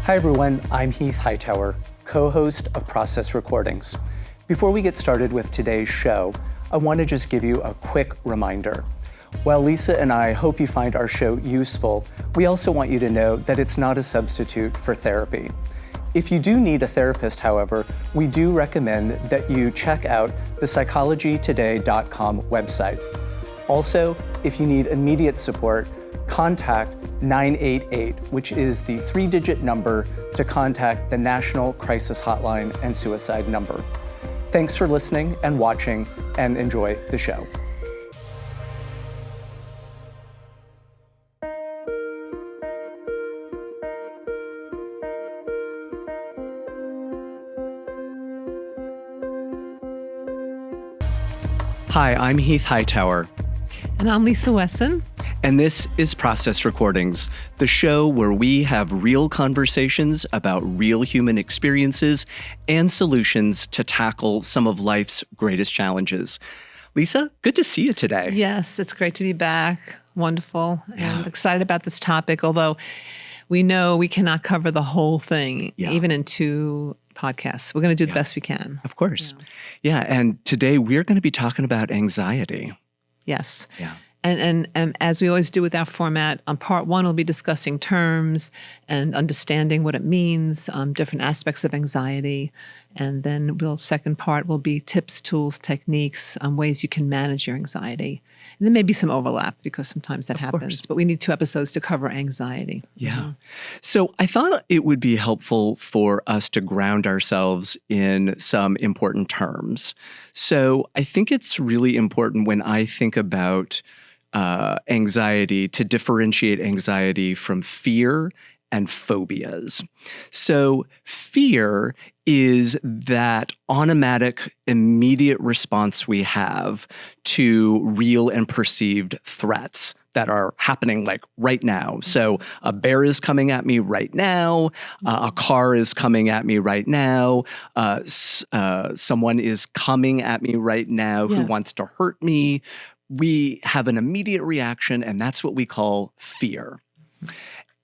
Hi everyone, I'm Heath Hightower, co-host of Process Recordings. Before we get started with today's show, I want to just give you a quick reminder. While Lisa and I hope you find our show useful, we also want you to know that it's not a substitute for therapy. If you do need a therapist, however, we do recommend that you check out the psychologytoday.com website. Also, if you need immediate support, contact 988, which is the 3-digit number to contact the National Crisis Hotline and Suicide number. Thanks for listening and watching, and enjoy the show. Hi, I'm Heath Hightower. And I'm Lisa Wessan. And this is Process Recordings, the show where we have real conversations about real human experiences and solutions to tackle some of life's greatest challenges. Lisa, good to see you today. Yes, it's great to be back. Wonderful. And excited about this topic, although we know we cannot cover the whole thing, even in 2 podcasts. We're going to do the best we can. Of course. Yeah. And today we're going to be talking about anxiety. Yes. Yeah. And as we always do with our format, on part 1, we'll be discussing terms and understanding what it means, different aspects of anxiety. And then second part will be tips, tools, techniques, ways you can manage your anxiety. And there may be some overlap because sometimes that happens, but we need 2 episodes to cover anxiety. Yeah. Mm-hmm. So I thought it would be helpful for us to ground ourselves in some important terms. So I think it's really important when I think about anxiety to differentiate anxiety from fear and phobias. So fear is that automatic, immediate response we have to real and perceived threats that are happening like right now. So a bear is coming at me right now. A car is coming at me right now. Someone is coming at me right now who wants to hurt me. We have an immediate reaction, and that's what we call fear.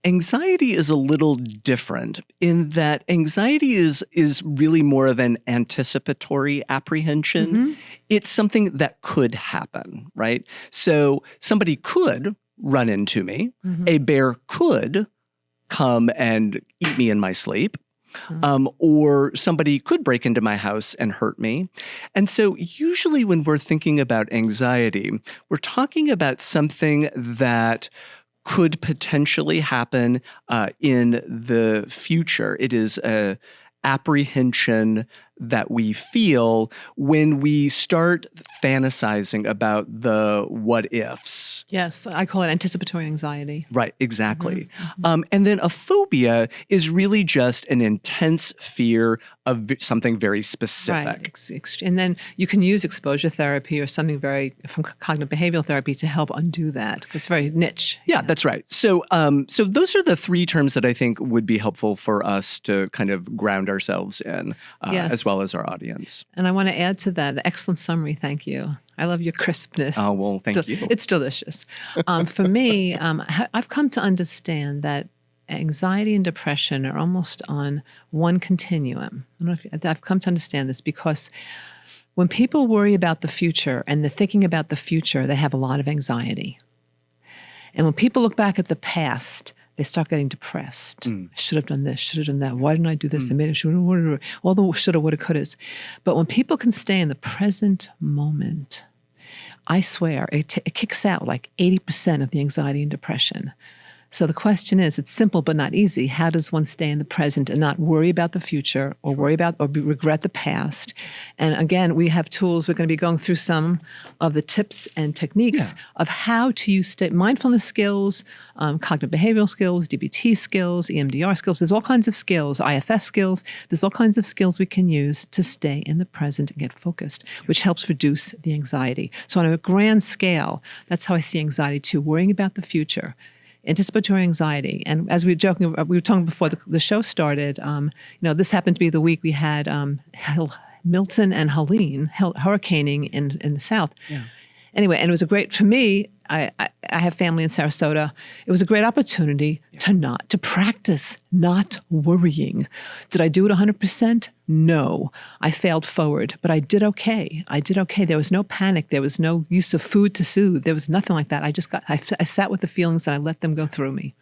Anxiety is a little different in that anxiety is really more of an anticipatory apprehension. Mm-hmm. It's something that could happen, right? So somebody could run into me. Mm-hmm. A bear could come and eat me in my sleep. Or somebody could break into my house and hurt me. And so usually when we're thinking about anxiety, we're talking about something that could potentially happen in the future. It is a apprehension that we feel when we start fantasizing about the what ifs. Yes, I call it anticipatory anxiety. Right, exactly. Mm-hmm. And then a phobia is really just an intense fear of something very specific. Right. And then you can use exposure therapy or something from cognitive behavioral therapy to help undo that, because it's very niche. Yeah, that's right. So so those are the 3 terms that I think would be helpful for us to kind of ground ourselves in, as well as our audience. And I want to add to that, the excellent summary, thank you. I love your crispness. Oh, well, thank you. It's delicious. For me, I've come to understand that anxiety and depression are almost on one continuum. I don't know if I've come to understand this because when people worry about the future and they're thinking about the future, they have a lot of anxiety. And when people look back at the past, they start getting depressed. I should have done this, should have done that. Why didn't I do this? I made it, all the shoulda, woulda, couldas. But when people can stay in the present moment, I swear, it kicks out like 80% of the anxiety and depression. So the question is, it's simple but not easy. How does one stay in the present and not worry about the future or regret the past? And again, we have tools. We're going to be going through some of the tips and techniques of how to use mindfulness skills, cognitive behavioral skills, DBT skills, EMDR skills. There's all kinds of skills, IFS skills. There's all kinds of skills we can use to stay in the present and get focused, which helps reduce the anxiety. So on a grand scale, that's how I see anxiety too, worrying about the future. Anticipatory anxiety. And as we were talking before the show started, this happened to be the week we had Milton and Helene hurricaning in the South. Yeah. anyway, and it was a great, for me, I have family in Sarasota. It was a great opportunity to practice not worrying. Did I do it 100%? No. I failed forward, but I did okay. There was no panic. There was no use of food to soothe. There was nothing like that. I sat with the feelings and I let them go through me.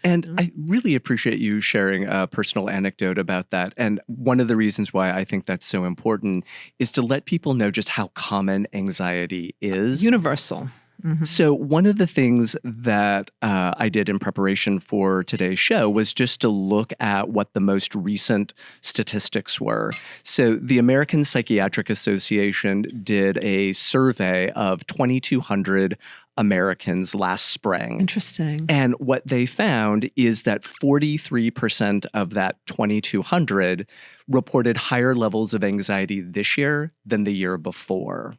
And I really appreciate you sharing a personal anecdote about that. And one of the reasons why I think that's so important is to let people know just how common anxiety is. Universal. Mm-hmm. So one of the things that I did in preparation for today's show was just to look at what the most recent statistics were. So the American Psychiatric Association did a survey of 2,200 Americans last spring. Interesting. And what they found is that 43% of that 2,200 reported higher levels of anxiety this year than the year before.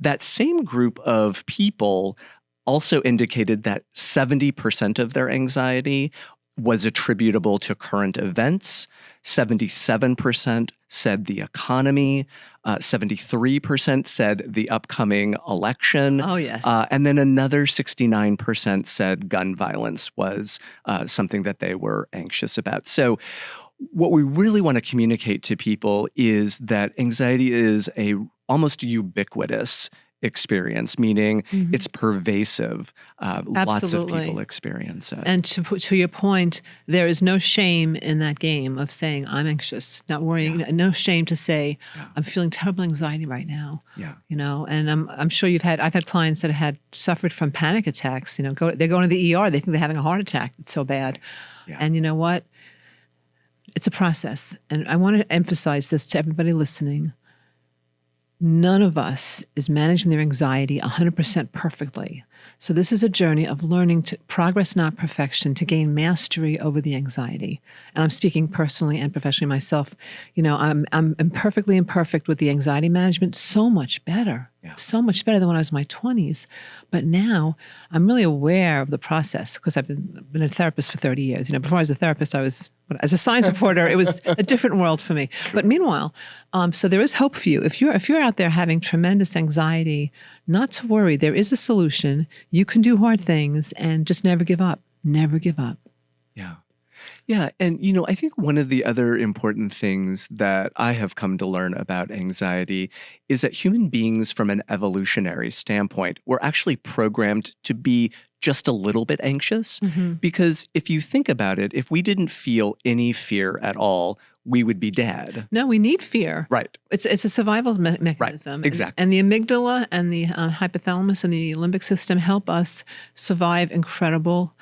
That same group of people also indicated that 70% of their anxiety was attributable to current events. 77% said the economy. 73% said the upcoming election. Oh, yes. And then another 69% said gun violence was something that they were anxious about. So what we really want to communicate to people is that anxiety is a almost ubiquitous experience, meaning it's pervasive. Lots of people experience it. And to your point, there is no shame in that game of saying, I'm anxious, not worrying. No shame to say, I'm feeling terrible anxiety right now. Yeah. You know, and I'm sure I've had clients that had suffered from panic attacks. You know, they're going to the ER. They think they're having a heart attack. It's so bad. Yeah. And you know what? It's a process. And I want to emphasize this to everybody listening. None of us is managing their anxiety 100% perfectly. So this is a journey of learning to progress, not perfection, to gain mastery over the anxiety. And I'm speaking personally and professionally myself. You know, I'm imperfectly imperfect with the anxiety management, so much better. Yeah. So much better than when I was in my 20s. But now I'm really aware of the process because I've been a therapist for 30 years. You know, before I was a therapist, as a science reporter, it was a different world for me. Sure. But meanwhile, so there is hope for you. If you're out there having tremendous anxiety, not to worry. There is a solution. You can do hard things and just never give up. Never give up. Yeah. Yeah. And, you know, I think one of the other important things that I have come to learn about anxiety is that human beings, from an evolutionary standpoint, were actually programmed to be just a little bit anxious. Mm-hmm. Because if you think about it, if we didn't feel any fear at all, we would be dead. No, we need fear. Right. It's a survival mechanism. Right. Exactly. And the amygdala and the hypothalamus and the limbic system help us survive incredible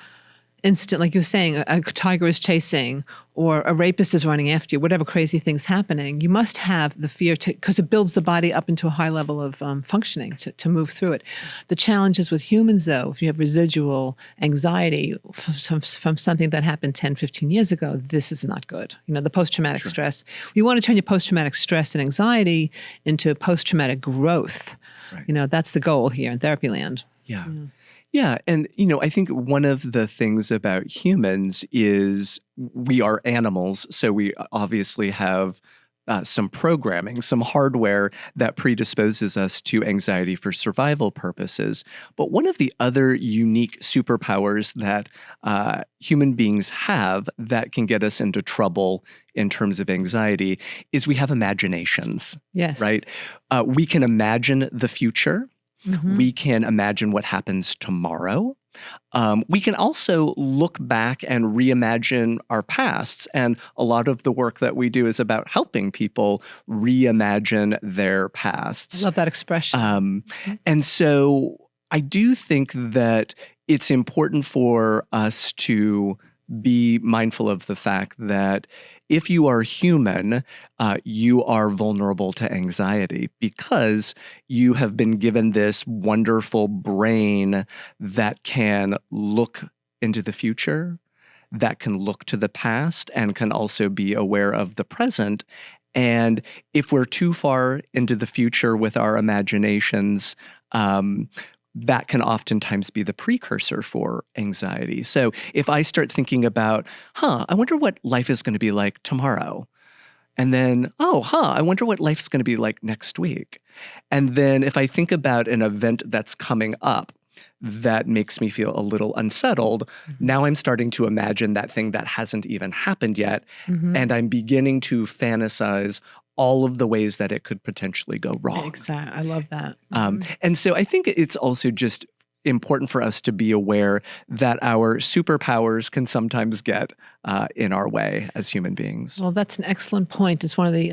instant, like you were saying, a tiger is chasing or a rapist is running after you, whatever crazy thing's happening. You must have the fear because it builds the body up into a high level of functioning to move through it. The challenge is with humans, though, if you have residual anxiety from something that happened 10, 15 years ago, this is not good. You know, the post-traumatic stress. You want to turn your post-traumatic stress and anxiety into post-traumatic growth. Right. You know, that's the goal here in therapy land. Yeah. Yeah. And, you know, I think one of the things about humans is we are animals. So we obviously have some programming, some hardware that predisposes us to anxiety for survival purposes. But one of the other unique superpowers that human beings have that can get us into trouble in terms of anxiety is we have imaginations. Yes. Right? We can imagine the future. Mm-hmm. We can imagine what happens tomorrow. We can also look back and reimagine our pasts. And a lot of the work that we do is about helping people reimagine their pasts. I love that expression. And so I do think that it's important for us to be mindful of the fact that if you are human, you are vulnerable to anxiety because you have been given this wonderful brain that can look into the future, that can look to the past, and can also be aware of the present. And if we're too far into the future with our imaginations, that can oftentimes be the precursor for anxiety. So if I start thinking about, I wonder what life is going to be like tomorrow. And then, I wonder what life's going to be like next week. And then if I think about an event that's coming up that makes me feel a little unsettled, now I'm starting to imagine that thing that hasn't even happened yet. And I'm beginning to fantasize all of the ways that it could potentially go wrong. Exactly. I love that. And so I think it's also just important for us to be aware that our superpowers can sometimes get in our way as human beings. Well, that's an excellent point. It's one of the,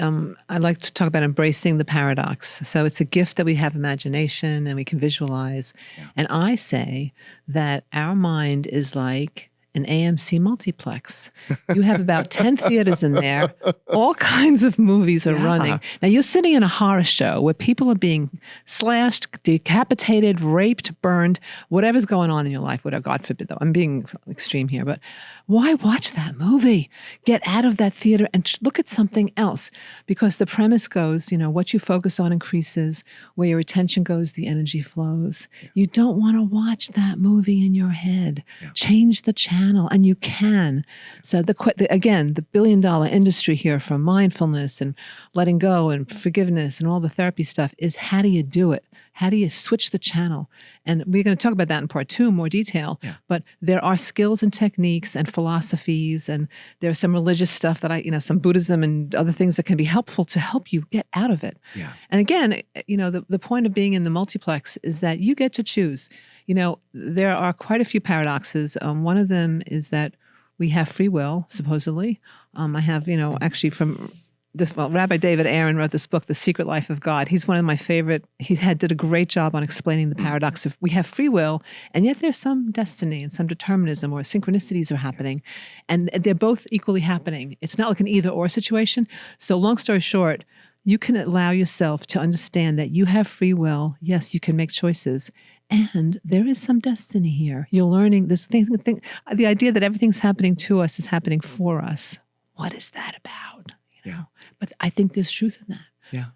I like to talk about embracing the paradox. So it's a gift that we have imagination and we can visualize. Yeah. And I say that our mind is like an AMC multiplex. You have about 10 theaters in there. All kinds of movies are running. Now, you're sitting in a horror show where people are being slashed, decapitated, raped, burned, whatever's going on in your life, whatever, God forbid, though. I'm being extreme here, but why watch that movie? Get out of that theater and look at something else. Because the premise goes, what you focus on increases, where your attention goes, the energy flows. Yeah. You don't want to watch that movie in your head. Yeah. Change the channel. And you can. So again, the billion-dollar industry here for mindfulness and letting go and forgiveness and all the therapy stuff is, how do you do it? How do you switch the channel? And we're going to talk about that in part 2 in more detail. Yeah. But there are skills and techniques and philosophies, and there's some religious stuff that some Buddhism and other things that can be helpful to help you get out of it. Yeah. And again, the point of being in the multiplex is that you get to choose. There are quite a few paradoxes. One of them is that we have free will, supposedly. I have, actually from this, Rabbi David Aaron wrote this book, The Secret Life of God. He's one of my favorite. He did a great job on explaining the paradox of we have free will, and yet there's some destiny and some determinism or synchronicities are happening, and they're both equally happening. It's not like an either-or situation. So long story short, you can allow yourself to understand that you have free will. Yes, you can make choices. And there is some destiny here. You're learning this thing, the idea that everything's happening to us is happening for us. What is that about? Yeah. But I think there's truth in that. Yeah.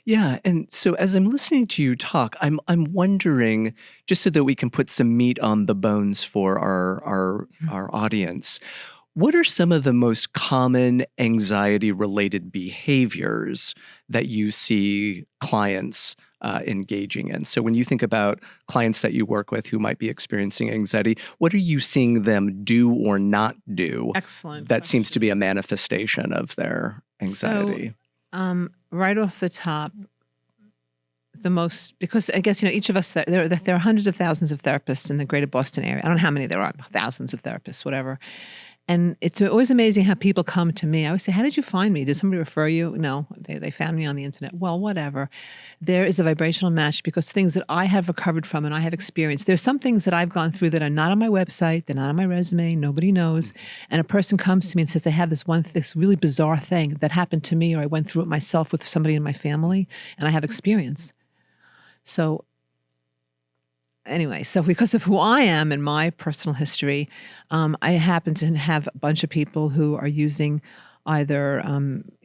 Yeah. And so as I'm listening to you talk, I'm wondering, just so that we can put some meat on the bones for our audience, what are some of the most common anxiety-related behaviors that you see clients engaging in? So when you think about clients that you work with who might be experiencing anxiety, what are you seeing them do or not do? Excellent. That seems to be a manifestation of their anxiety. So, right off the top, because I guess, each of us, there are hundreds of thousands of therapists in the greater Boston area. I don't know how many there are, thousands of therapists, whatever. And it's always amazing how people come to me. I always say, how did you find me? Did somebody refer you? No, they found me on the internet. Well, whatever. There is a vibrational match because things that I have recovered from and I have experienced. There's some things that I've gone through that are not on my website. They're not on my resume. Nobody knows. And a person comes to me and says, I have this really bizarre thing that happened to me, or I went through it myself with somebody in my family, and I have experience. So anyway, so because of who I am and my personal history, I happen to have a bunch of people who are using either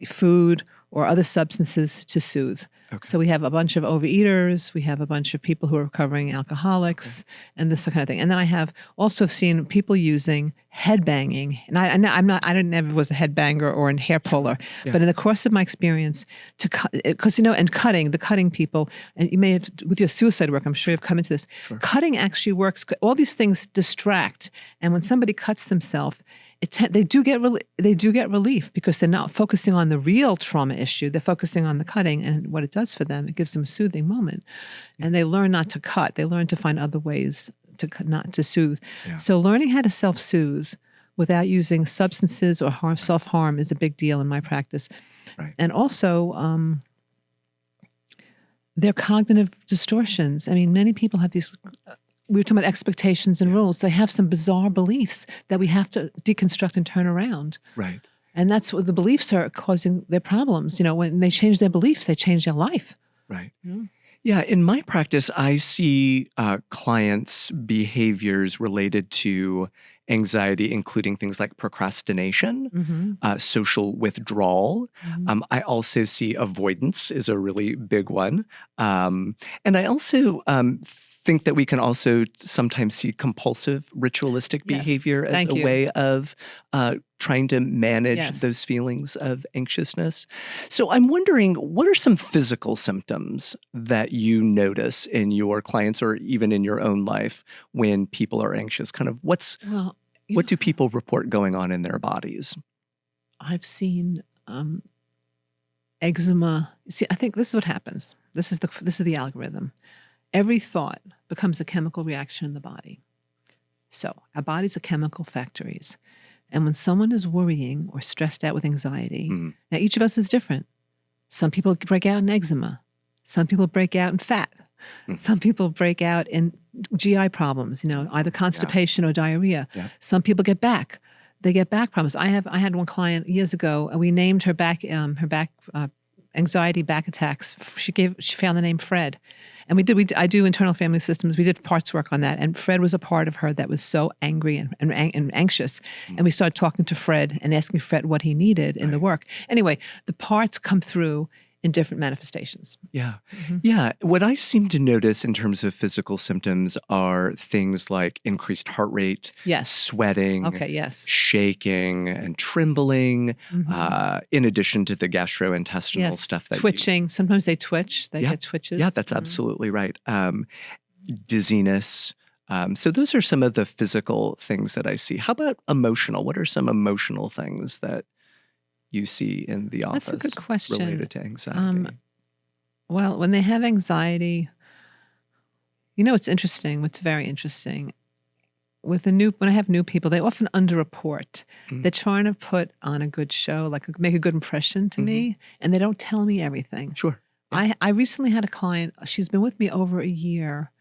food or other substances to soothe. Okay. So we have a bunch of overeaters, we have a bunch of people who are recovering alcoholics, and this kind of thing. And then I have also seen people using head banging, and I never was a head banger or a hair puller, but in the course of my experience, to cut, because and cutting people, and you may have with your suicide work, I'm sure you've come into this. Sure. Cutting actually works. All these things distract, and when somebody cuts themselves, they do get relief because they're not focusing on the real trauma issue. They're focusing on the cutting and what it does for them. It gives them a soothing moment, and they learn not to cut. They learn to find other ways not to soothe. Yeah. So learning how to self-soothe without using substances or self-harm is a big deal in my practice. Right. And also, their cognitive distortions. I mean, many people have these. We were talking about expectations and rules. They have some bizarre beliefs that we have to deconstruct and turn around. Right. And that's what the beliefs are causing their problems. When they change their beliefs, they change their life. Right. Yeah. In my practice, I see clients' behaviors related to anxiety, including things like procrastination, social withdrawal. I also see avoidance is a really big one. And I also think that we can also sometimes see compulsive ritualistic Yes. behavior as Thank a you. way of trying to manage Yes. those feelings of anxiousness. So I'm wondering, what are some physical symptoms that you notice in your clients or even in your own life when people are anxious? Kind of Well, what do people report going on in their bodies? I've seen eczema. See, I think this is what happens. This is the algorithm. Every thought becomes a chemical reaction in the body. So our bodies are chemical factories. And when someone is worrying or stressed out with anxiety, now each of us is different. Some people break out in eczema. Some people break out in fat. Some people break out in GI problems, either constipation or diarrhea. Yeah. Some people get back. They get back problems. I had one client years ago, and we named her back anxiety back attacks. She found the name Fred. And I do internal family systems. We did parts work on that. And Fred was a part of her that was so angry and anxious. And we started talking to Fred and asking Fred what he needed in the work. Anyway, the parts come through in different manifestations. Yeah. Yeah. What I seem to notice in terms of physical symptoms are things like increased heart rate, Yes. sweating, Okay, yes. shaking, and trembling, in addition to the gastrointestinal stuff that twitching. Sometimes they twitch. They get twitches. Yeah, that's absolutely right. Dizziness. So those are some of the physical things that I see. How about emotional? What are some emotional things that you see in the office? That's a good question. Related to anxiety? Well, when they have anxiety, it's interesting. What's very interesting when I have new people, they often underreport. They're trying to put on a good show, like make a good impression to me, and they don't tell me everything. Sure. Yeah. I recently had a client. She's been with me over a year.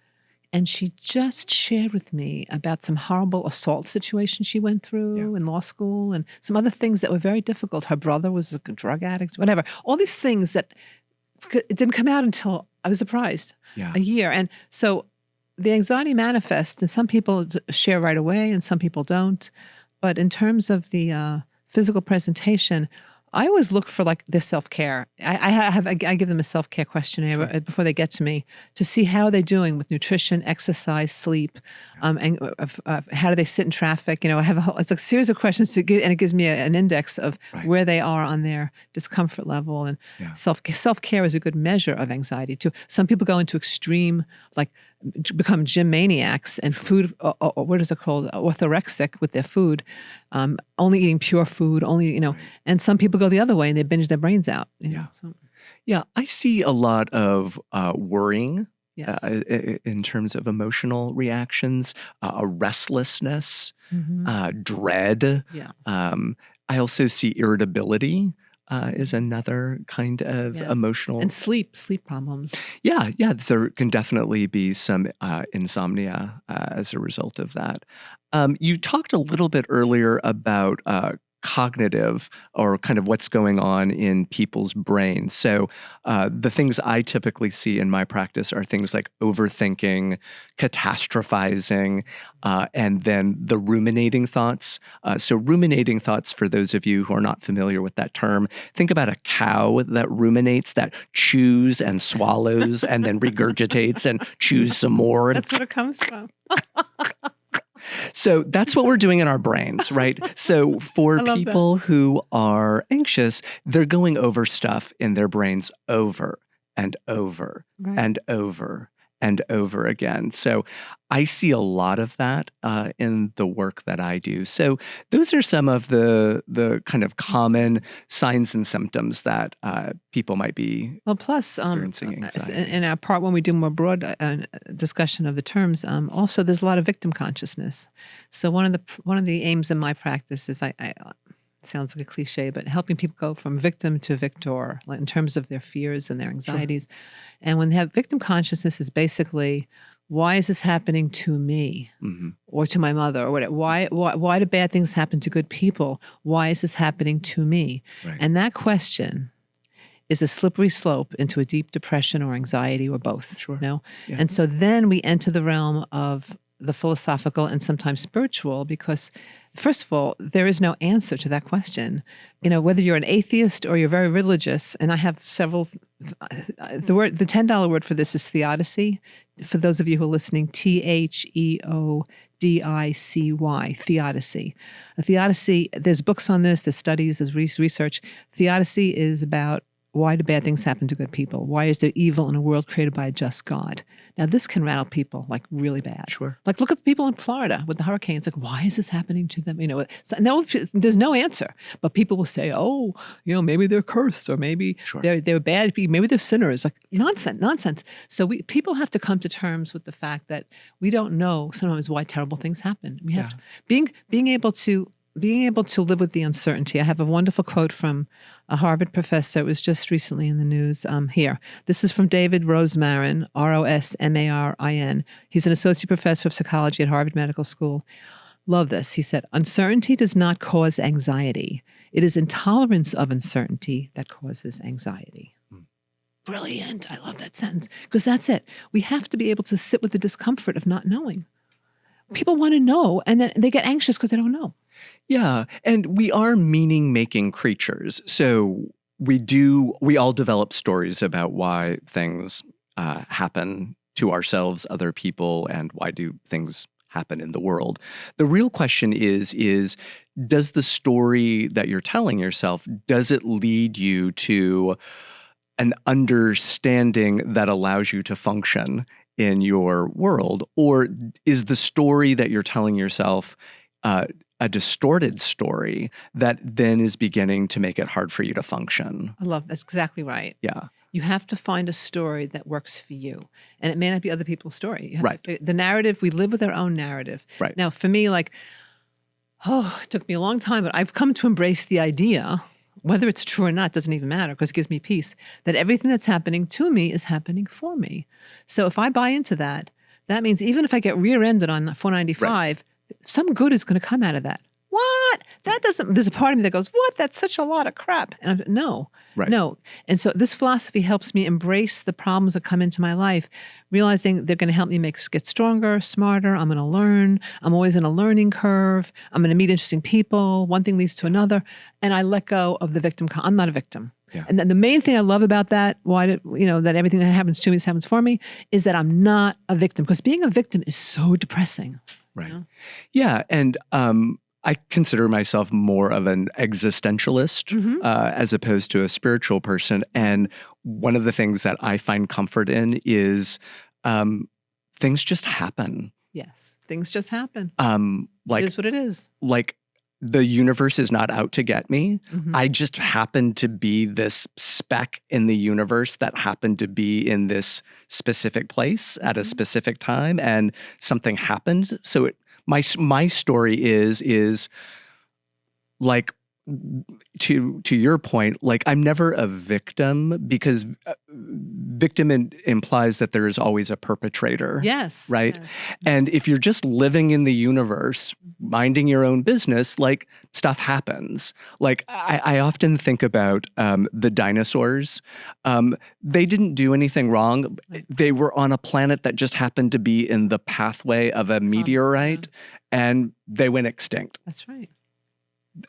And she just shared with me about some horrible assault situation she went through in law school and some other things that were very difficult. Her brother was a drug addict, whatever. All these things that it didn't come out until I was surprised a year. And so the anxiety manifests, and some people share right away and some people don't. But in terms of the physical presentation, I always look for their self-care. I give them a self-care questionnaire before they get to me to see how they're doing with nutrition, exercise, sleep, and how do they sit in traffic. I have it's a series of questions to give, and it gives me an index of where they are on their discomfort level. And self-care is a good measure of anxiety too. Some people go into extreme, become gym maniacs and food, or what is it called, orthorexic with their food, only eating pure food, and some people go the other way and they binge their brains out. Yeah, I see a lot of worrying Yes. in terms of emotional reactions, a restlessness, dread. Yeah. I also see irritability is another kind of emotional. And sleep problems. Yeah, there can definitely be some insomnia as a result of that. You talked a little bit earlier about cognitive or kind of what's going on in people's brains. So the things I typically see in my practice are things like overthinking, catastrophizing, and then the ruminating thoughts. So ruminating thoughts, for those of you who are not familiar with that term, think about a cow that ruminates, that chews and swallows and then regurgitates and chews some more. That's where it comes from. So that's what we're doing in our brains, right? So for people who are anxious, they're going over stuff in their brains over and over and over and over again. So I see a lot of that in the work that I do. So those are some of the kind of common signs and symptoms that people might be experiencing anxiety. In our part, when we do more broad discussion of the terms, also there's a lot of victim consciousness. So one of the aims in my practice is it sounds like a cliche, but helping people go from victim to victor, in terms of their fears and their anxieties. And when they have victim consciousness, is basically, why is this happening to me or to my mother or whatever? Why do bad things happen to good people? Why is this happening to me? Right. And that question is a slippery slope into a deep depression or anxiety or both. Sure. Yeah. And so then we enter the realm of the philosophical and sometimes spiritual, because first of all, there is no answer to that question. Whether you're an atheist or you're very religious, and I have several, the $10 word for this is theodicy. For those of you who are listening, TheodiCy, theodicy. A theodicy, there's books on this, there's studies, there's research. Theodicy is about why do bad things happen to good people? Why is there evil in a world created by a just God? Now, this can rattle people like really bad. Sure. Like, look at the people in Florida with the hurricanes. Like, why is this happening to them? No, there's no answer. But people will say, oh, maybe they're cursed, or maybe they're bad people, maybe they're sinners. Like, nonsense. So people have to come to terms with the fact that we don't know sometimes why terrible things happen. We have to, being able to live with the uncertainty. I have a wonderful quote from a Harvard professor. It was just recently in the news here. This is from David Rosmarin, Rosmarin. He's an associate professor of psychology at Harvard Medical School. Love this. He said, uncertainty does not cause anxiety. It is intolerance of uncertainty that causes anxiety. Brilliant. I love that sentence, because that's it. We have to be able to sit with the discomfort of not knowing. People want to know, and then they get anxious because they don't know. Yeah, and we are meaning-making creatures. So we all develop stories about why things happen to ourselves, other people, and why do things happen in the world. The real question is does the story that you're telling yourself, does it lead you to an understanding that allows you to function in your world? Or is the story that you're telling yourself a distorted story that then is beginning to make it hard for you to function? I love that's exactly right. Yeah. You have to find a story that works for you. And it may not be other people's story. Right. The narrative, we live with our own narrative. Right. Now, for me, it took me a long time, but I've come to embrace the idea, whether it's true or not, doesn't even matter, because it gives me peace, that everything that's happening to me is happening for me. So if I buy into that, that means even if I get rear-ended on 495, some good is going to come out of that. What? That doesn't, there's a part of me that goes, what? That's such a lot of crap. And no. And so this philosophy helps me embrace the problems that come into my life, realizing they're going to help me get stronger, smarter. I'm going to learn. I'm always in a learning curve. I'm going to meet interesting people. One thing leads to another. And I let go of the victim. I'm not a victim. Yeah. And then the main thing I love about that, that everything that happens to me happens for me, is that I'm not a victim. Because being a victim is so depressing. Right. Yeah. And I consider myself more of an existentialist as opposed to a spiritual person. And one of the things that I find comfort in is things just happen. Yes. Things just happen. It is what it is. Like, the universe is not out to get me. I just happen to be this speck in the universe that happened to be in this specific place at a specific time, and something happened. So my story is like, to your point, like, I'm never a victim, because victim implies that there is always a perpetrator. Yes. Right? Yes. And if you're just living in the universe, minding your own business, like, stuff happens. Like, I often think about the dinosaurs. They didn't do anything wrong. They were on a planet that just happened to be in the pathway of a meteorite, and they went extinct. That's right.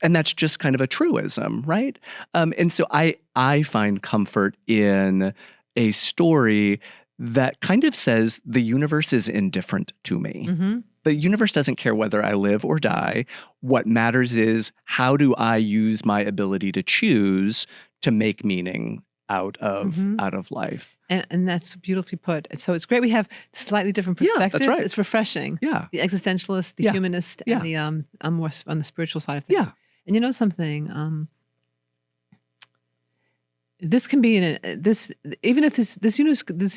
And that's just kind of a truism, right? And so I find comfort in a story that kind of says the universe is indifferent to me. The universe doesn't care whether I live or die. What matters is, how do I use my ability to choose to make meaning out of life? And that's beautifully put. So it's great we have slightly different perspectives. Yeah, that's right. It's refreshing. Yeah. The existentialist, the humanist, and the I'm more on the spiritual side of things. Yeah. And you know something? This can be even if this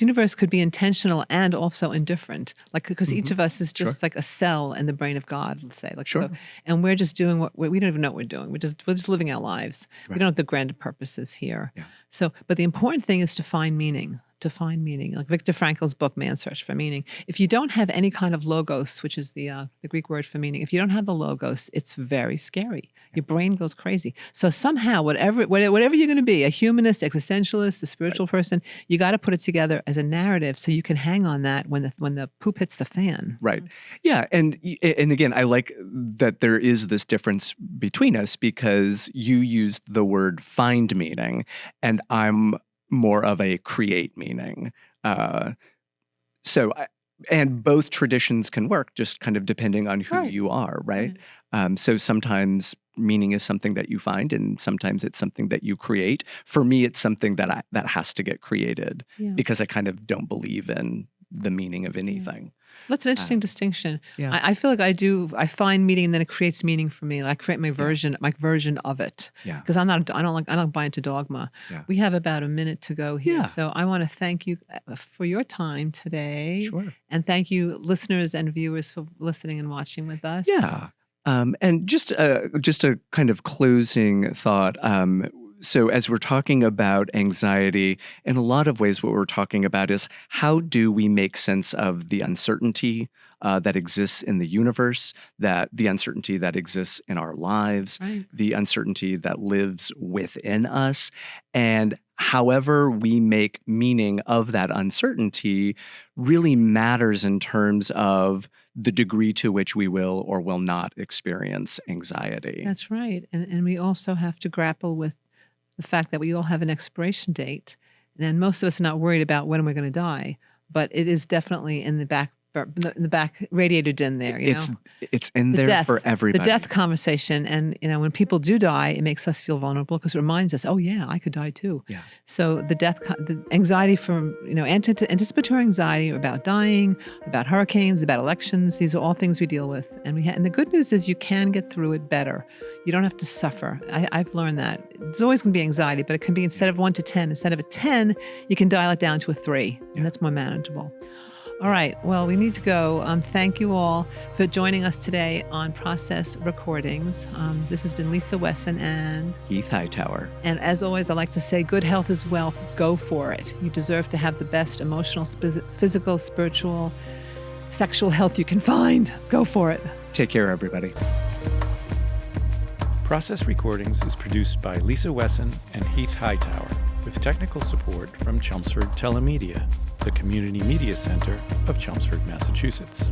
universe could be intentional and also indifferent, like, because each of us is just like a cell in the brain of God, let's say, like, so, and we're just doing what we don't even know what we're doing. We're just living our lives. We don't have the grander purposes here. Yeah. So, but the important thing is to find meaning. to find meaning. Like Viktor Frankl's book, Man's Search for Meaning. If you don't have any kind of logos, which is the Greek word for meaning, if you don't have the logos, it's very scary. Your brain goes crazy. So somehow, whatever you're going to be, a humanist, existentialist, a spiritual person, you got to put it together as a narrative so you can hang on that when the poop hits the fan. Right. Yeah. And again, I like that there is this difference between us because you used the word find meaning and I'm more of a create meaning. And both traditions can work just kind of depending on who you are, right? So sometimes meaning is something that you find and sometimes it's something that you create. For me, it's something that has to get created because I kind of don't believe in the meaning of anything. That's an interesting distinction. I feel like I find meaning and then it creates meaning for me. Like I create my version of it. Because I don't buy into dogma. We have about a minute to go here. So I want to thank you for your time today. Sure. And thank you listeners and viewers for listening and watching with us. Yeah. And just a kind of closing thought. So as we're talking about anxiety, in a lot of ways, what we're talking about is how do we make sense of the uncertainty that exists in the universe, that the uncertainty that exists in our lives, the uncertainty that lives within us, and however we make meaning of that uncertainty really matters in terms of the degree to which we will or will not experience anxiety. That's right. And we also have to grapple with the fact that we all have an expiration date. And most of us are not worried about when we're going to die, but it is definitely in the back radiator din there. It's in there for everybody. The death conversation, and when people do die, it makes us feel vulnerable because it reminds us, oh yeah, I could die too. Yeah. So the anxiety from anticipatory anxiety about dying, about hurricanes, about elections. These are all things we deal with, and and the good news is you can get through it better. You don't have to suffer. I've learned that it's always going to be anxiety, but it can be instead of 1 to 10, instead of a 10, you can dial it down to a 3, and that's more manageable. All right. Well, we need to go. Thank you all for joining us today on Process Recordings. This has been Lisa Wessan and Heath Hightower. And as always, I like to say, good health is wealth. Go for it. You deserve to have the best emotional, physical, spiritual, sexual health you can find. Go for it. Take care, everybody. Process Recordings is produced by Lisa Wessan and Heath Hightower, with technical support from Chelmsford TeleMedia, the Community Media Center of Chelmsford, Massachusetts.